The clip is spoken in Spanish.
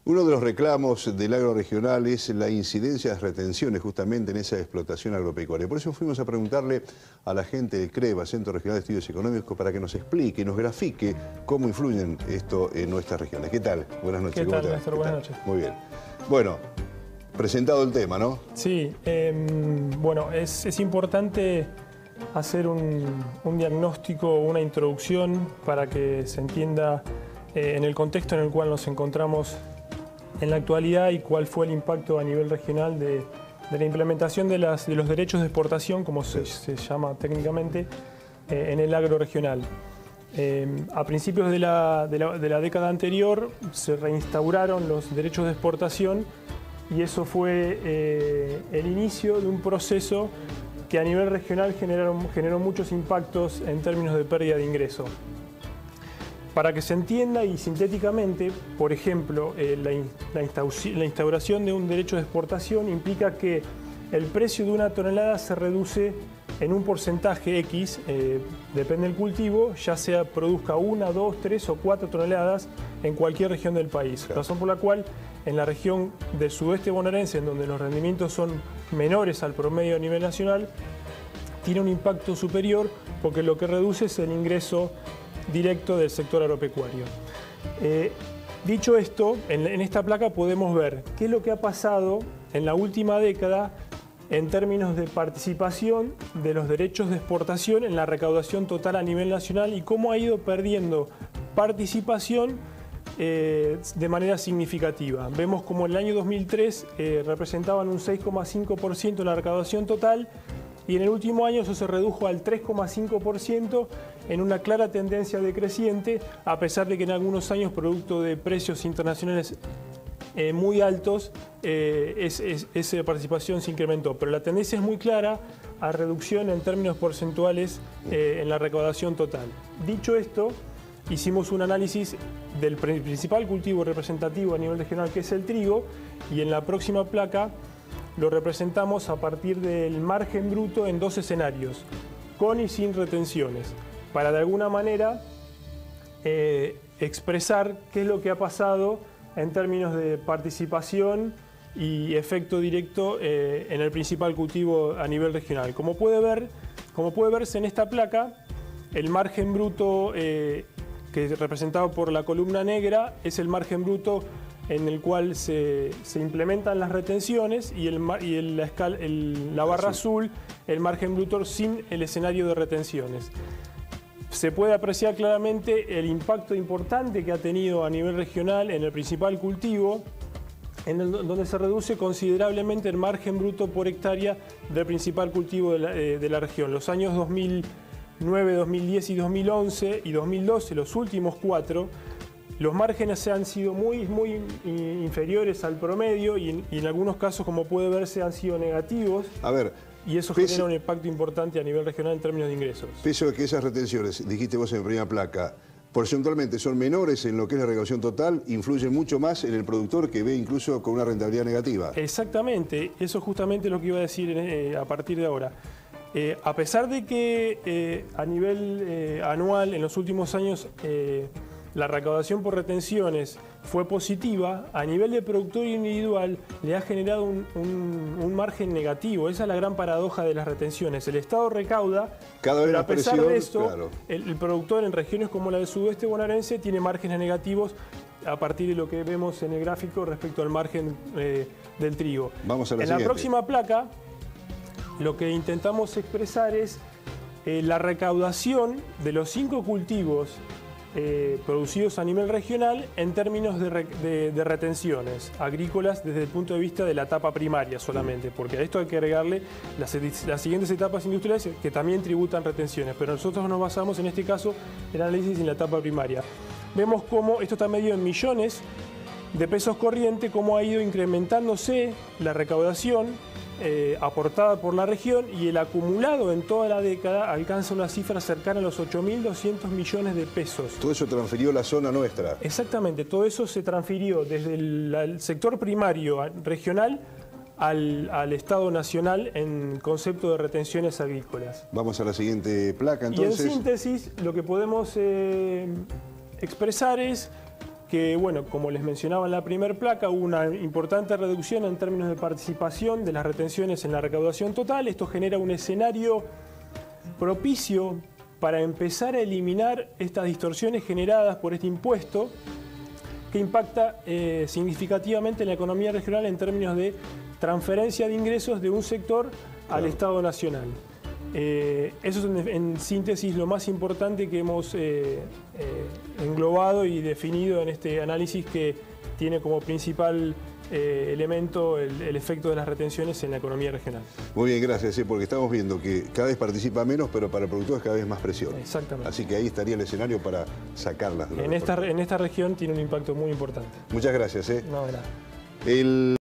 Uno de los reclamos del agro regional es la incidencia de las retenciones justamente en esa explotación agropecuaria. Por eso fuimos a preguntarle a la gente del CREVA, Centro Regional de Estudios Económicos, para que nos explique, nos grafique cómo influyen esto en nuestras regiones. ¿Qué tal? Buenas noches. ¿Qué tal, Néstor? Buenas noches. Muy bien. Bueno, presentado el tema, ¿no? Sí, bueno, es importante hacer un diagnóstico, una introducción para que se entienda en el contexto en el cual nos encontramos en la actualidad y cuál fue el impacto a nivel regional de la implementación de los derechos de exportación, como se llama técnicamente, en el agro regional. A principios de la década anterior se reinstauraron los derechos de exportación y eso fue el inicio de un proceso que a nivel regional generó muchos impactos en términos de pérdida de ingreso. Para que se entienda y sintéticamente, por ejemplo, la instauración de un derecho de exportación implica que el precio de una tonelada se reduce en un porcentaje X, depende del cultivo, ya sea produzca 1, 2, 3 o 4 toneladas en cualquier región del país. Razón por la cual en la región del sudeste bonaerense, en donde los rendimientos son menores al promedio a nivel nacional, tiene un impacto superior porque lo que reduce es el ingreso directo del sector agropecuario. Dicho esto, en esta placa podemos ver qué es lo que ha pasado en la última década en términos de participación de los derechos de exportación en la recaudación total a nivel nacional y cómo ha ido perdiendo participación de manera significativa. Vemos como en el año 2003 representaban un 6,5% de la recaudación total y en el último año eso se redujo al 3,5% en una clara tendencia decreciente, a pesar de que en algunos años, producto de precios internacionales muy altos, esa participación se incrementó. Pero la tendencia es muy clara a reducción en términos porcentuales en la recaudación total. Dicho esto, hicimos un análisis del principal cultivo representativo a nivel regional, que es el trigo, y en la próxima placa lo representamos a partir del margen bruto en dos escenarios, con y sin retenciones, para de alguna manera expresar qué es lo que ha pasado en términos de participación y efecto directo en el principal cultivo a nivel regional. Como puede verse en esta placa, el margen bruto que es representado por la columna negra es el margen bruto en el cual se implementan las retenciones y la barra azul, el margen bruto sin el escenario de retenciones. Se puede apreciar claramente el impacto importante que ha tenido a nivel regional en el principal cultivo, donde se reduce considerablemente el margen bruto por hectárea del principal cultivo de la región. Los años 2009, 2010 y 2011 y 2012, los últimos 4, los márgenes han sido muy inferiores al promedio y en algunos casos, como puede verse, han sido negativos. A ver, y eso genera un impacto importante a nivel regional en términos de ingresos. Peso de que esas retenciones, dijiste vos en la primera placa, porcentualmente son menores en lo que es la recaudación total, influyen mucho más en el productor que ve incluso con una rentabilidad negativa. Exactamente, eso es justamente lo que iba a decir a partir de ahora. A pesar de que a nivel anual, en los últimos años, la recaudación por retenciones fue positiva, a nivel de productor individual le ha generado un margen negativo. Esa es la gran paradoja de las retenciones. El Estado recauda, pero a pesar de esto, claro, el productor en regiones como la del sudeste bonaerense tiene márgenes negativos a partir de lo que vemos en el gráfico respecto al margen del trigo. Vamos a la siguiente. En la próxima placa, lo que intentamos expresar es la recaudación de los 5 cultivos producidos a nivel regional en términos de retenciones agrícolas desde el punto de vista de la etapa primaria solamente, porque a esto hay que agregarle las siguientes etapas industriales que también tributan retenciones, pero nosotros nos basamos en este caso en el análisis en la etapa primaria. Vemos cómo esto está medido en millones de pesos corrientes, cómo ha ido incrementándose la recaudación aportada por la región y el acumulado en toda la década alcanza una cifra cercana a los 8.200 millones de pesos. Todo eso transfirió la zona nuestra. Exactamente, todo eso se transfirió desde el sector primario regional al Estado nacional en concepto de retenciones agrícolas. Vamos a la siguiente placa entonces. Y en síntesis lo que podemos expresar es que, bueno, como les mencionaba en la primera placa, hubo una importante reducción en términos de participación de las retenciones en la recaudación total. Esto genera un escenario propicio para empezar a eliminar estas distorsiones generadas por este impuesto que impacta significativamente en la economía regional en términos de transferencia de ingresos de un sector al Estado Nacional. Eso es en síntesis lo más importante que hemos englobado y definido en este análisis, que tiene como principal elemento el efecto de las retenciones en la economía regional. Muy bien, gracias, porque estamos viendo que cada vez participa menos, pero para el productor es cada vez más presión. Exactamente. Así que ahí estaría el escenario para sacarlas. En esta región tiene un impacto muy importante. Muchas gracias. No, de nada.